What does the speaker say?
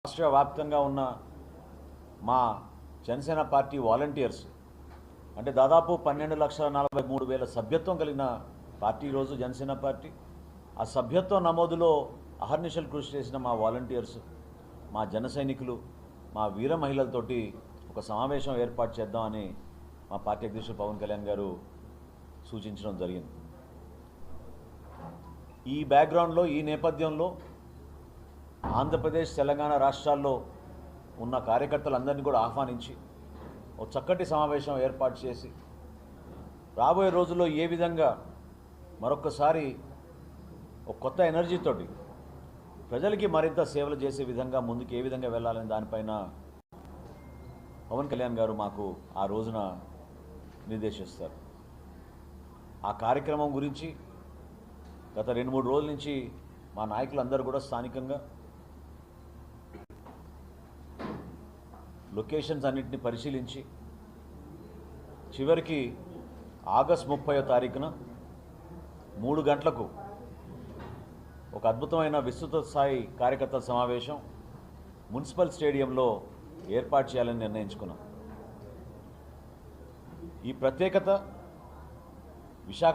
రాష్ట్ర వ్యాప్తంగా ఉన్న మా జనసేన పార్టీ వాలంటీర్స్ అంటే దాదాపు 12,43,000 సభ్యత్వం కలిగిన పార్టీ ఈరోజు జనసేన పార్టీ. ఆ సభ్యత్వ నమోదులో అహర్నిశలు కృషి చేసిన మా వాలంటీర్స్, మా జన సైనికులు, మా వీర మహిళలతోటి ఒక సమావేశం ఏర్పాటు చేద్దామని మా పార్టీ అధ్యక్షుడు పవన్ కళ్యాణ్ గారు సూచించడం జరిగింది. ఈ బ్యాక్గ్రౌండ్లో, ఈ నేపథ్యంలో ఆంధ్రప్రదేశ్, తెలంగాణ రాష్ట్రాల్లో ఉన్న కార్యకర్తలందరినీ కూడా ఆహ్వానించి ఒక చక్కటి సమావేశం ఏర్పాటు చేసి రాబోయే రోజుల్లో ఏ విధంగా మరొకసారి ఒక కొత్త ఎనర్జీతోటి ప్రజలకి మరింత సేవలు చేసే విధంగా ముందుకు ఏ విధంగా వెళ్ళాలని దానిపైన పవన్ కళ్యాణ్ గారు మాకు ఆ రోజున నిర్దేశిస్తారు. ఆ కార్యక్రమం గురించి గత 2-3 రోజుల నుంచి మా నాయకులందరూ కూడా స్థానికంగా లొకేషన్స్ అన్నింటినీ పరిశీలించి చివరికి ఆగస్టు 30వ తారీఖున 3 గంటలకు ఒక అద్భుతమైన విస్తృత స్థాయి కార్యకర్తల సమావేశం మున్సిపల్ స్టేడియంలో ఏర్పాటు చేయాలని నిర్ణయించుకున్నాం. ఈ ప్రత్యేకత విశాఖ